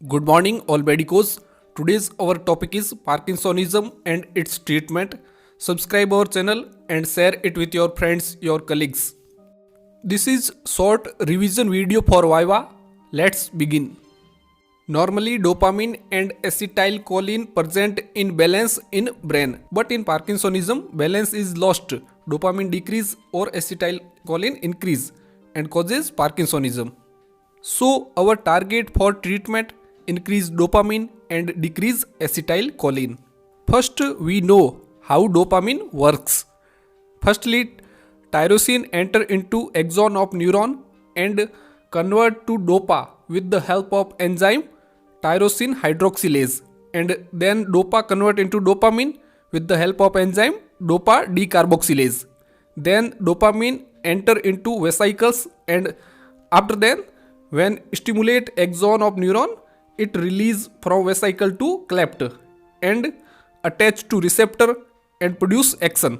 Good morning, all medicos. Today's our topic is Parkinsonism and its treatment. Subscribe our channel and share it with your friends, your colleagues. This is short revision video for Viva. Let's begin. Normally, dopamine and acetylcholine present in balance in brain, but in Parkinsonism, balance is lost. Dopamine decrease or acetylcholine increase and causes Parkinsonism. So, our target for treatment increase dopamine and decrease acetylcholine. First, we know how dopamine works. Firstly, tyrosine enter into axon of neuron and convert to dopa with the help of enzyme tyrosine hydroxylase, and then dopa convert into dopamine with the help of enzyme dopa decarboxylase. Then dopamine enter into vesicles, and after then when stimulate axon of neuron, it release from vesicle to cleft and attach to receptor and produce axon.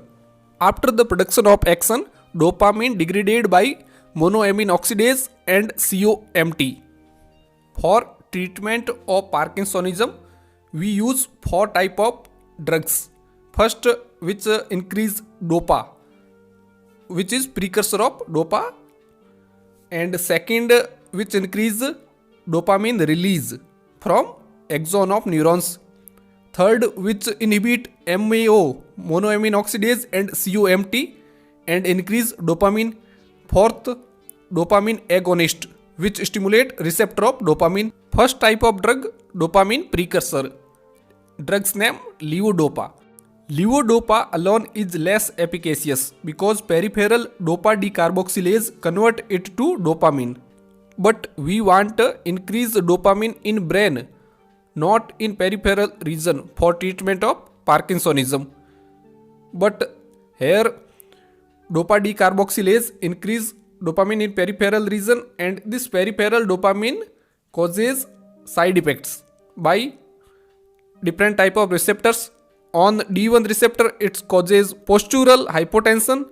After the production of axon, dopamine degraded by monoamine oxidase and COMT. For treatment of Parkinsonism, we use 4 type of drugs. First, which increase dopa, which is precursor of dopa, and second, which increase dopamine release from axon of neurons. Third, which inhibit MAO, monoamine oxidase and COMT and increase dopamine. Fourth, dopamine agonist, which stimulate receptor of dopamine. First type of drug, dopamine precursor. Drug's name levodopa. Levodopa alone is less efficacious because peripheral dopa decarboxylase convert it to dopamine. But we want increase dopamine in brain, not in peripheral region for treatment of Parkinsonism. But here dopa decarboxylase increase dopamine in peripheral region, and this peripheral dopamine causes side effects by different type of receptors. On D1 receptor it causes postural hypotension.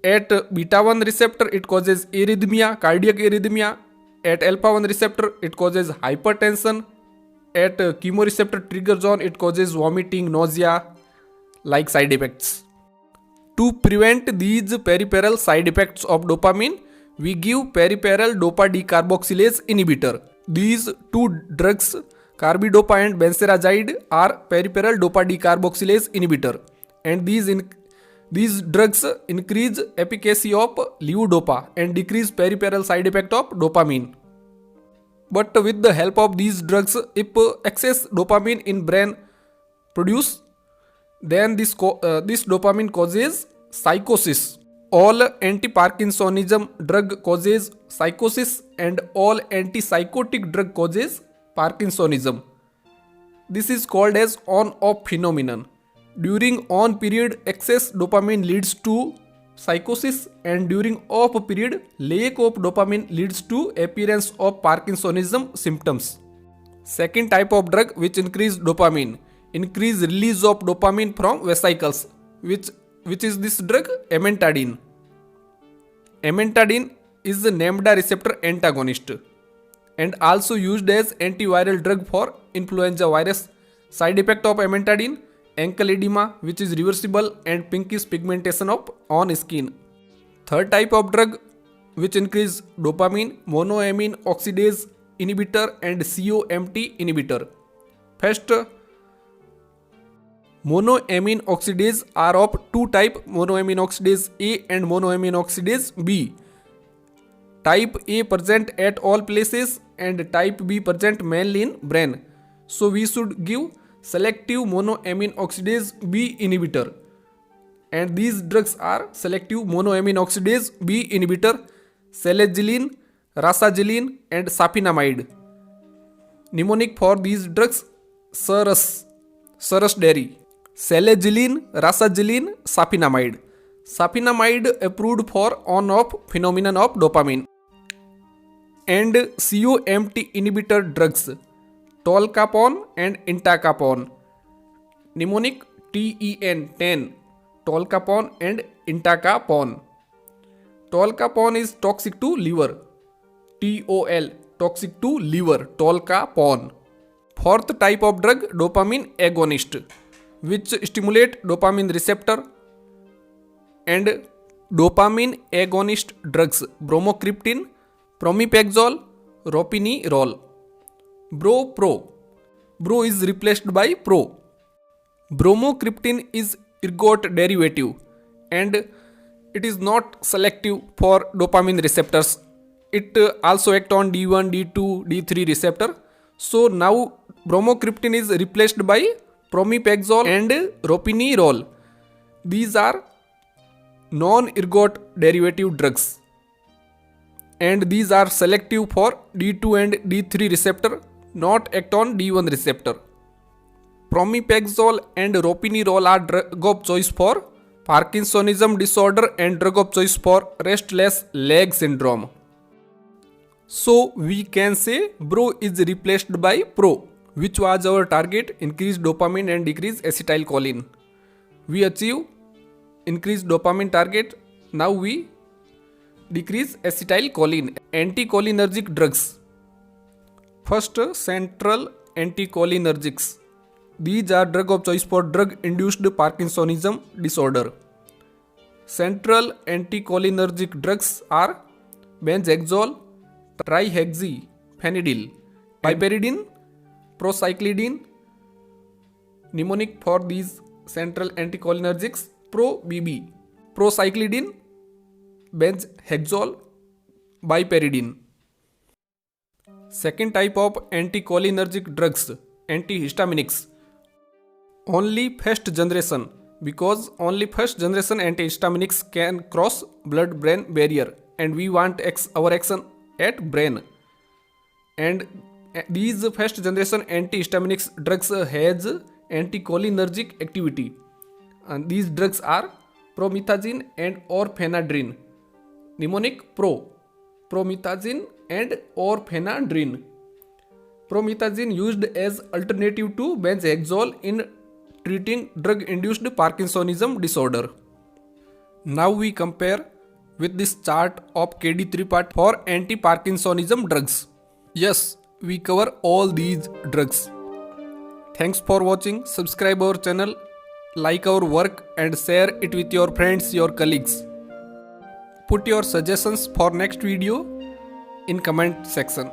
At beta 1 receptor it causes arrhythmia, cardiac arrhythmia. At alpha 1 receptor it causes hypertension. At chemoreceptor trigger zone it causes vomiting, nausea like side effects. To prevent these peripheral side effects of dopamine, we give peripheral dopa decarboxylase inhibitor. These two drugs, carbidopa and benserazide, are peripheral dopa decarboxylase inhibitor, and these drugs increase efficacy of levodopa and decrease peripheral side effect of dopamine. But with the help of these drugs, if excess dopamine in brain produce, then this dopamine causes psychosis. All anti-Parkinsonism drug causes psychosis, and all antipsychotic drug causes Parkinsonism. This is called as on-off phenomenon. During on period, excess dopamine leads to psychosis, and during off period, lack of dopamine leads to appearance of Parkinsonism symptoms. Second type of drug which increase dopamine, increase release of dopamine from vesicles, which is this drug amantadine. Amantadine is the NAMDA receptor antagonist and also used as antiviral drug for influenza virus. Side effect of amantadine: ankle edema, which is reversible, and pinkish pigmentation on skin. Third type of drug which increase dopamine, monoamine oxidase inhibitor and COMT inhibitor. First, monoamine oxidase are of two type, monoamine oxidase A and monoamine oxidase B. Type A present at all places and type B present mainly in brain. So we should give selective monoamine oxidase B inhibitor, and these drugs are selective monoamine oxidase B inhibitor: selegiline, rasagiline and safinamide. Mnemonic for these drugs: Surasdery. Selegiline, rasagiline, safinamide. Safinamide approved for on-off phenomenon of dopamine. And COMT inhibitor drugs: tolcapone and entacapone. Mnemonic: TEN, 10, tolcapone and entacapone. Tolcapone is toxic to liver. TOL, toxic to liver, tolcapone. Fourth type of drug, dopamine agonist, which stimulate dopamine receptor. And dopamine agonist drugs, bromocriptine, pramipexole, ropinirole. Bro is replaced by pro. Bromocriptine is ergot derivative and it is not selective for dopamine receptors. It also acts on D1, D2, D3 receptor. So now bromocriptine is replaced by pramipexole and ropinirole. These are non-ergot derivative drugs and these are selective for D2 and D3 receptor, not act on D1 receptor. Pramipexole and ropinirole are drug of choice for Parkinsonism disorder and drug of choice for restless leg syndrome. So we can say bro is replaced by pro, which was our target, increase dopamine and decrease acetylcholine. We achieve increased dopamine target. Now we decrease acetylcholine. Anticholinergic drugs. First, central anticholinergics. These are drug of choice for drug-induced Parkinsonism disorder. Central anticholinergic drugs are benzhexol, trihexyphenidyl, piperidine, procyclidine. Mnemonic for these central anticholinergics: Pro-BB, procyclidine, benzhexol, piperidine. Second type of anticholinergic drugs, antihistaminics. Only first generation, because only first generation antihistaminics can cross blood-brain barrier and we want our action at brain. And these first generation antihistaminics drugs has anticholinergic activity. And these drugs are promethazine and orphanadrine. Mnemonic pro, promethazine and orphanadrine. Promethazine used as alternative to benzhexol in treating drug-induced Parkinsonism disorder. Now we compare with this chart of KD Tripathi for anti-Parkinsonism drugs. Yes, we cover all these drugs. Thanks for watching. Subscribe our channel, like our work and share it with your friends, your colleagues. Put your suggestions for next video in comment section.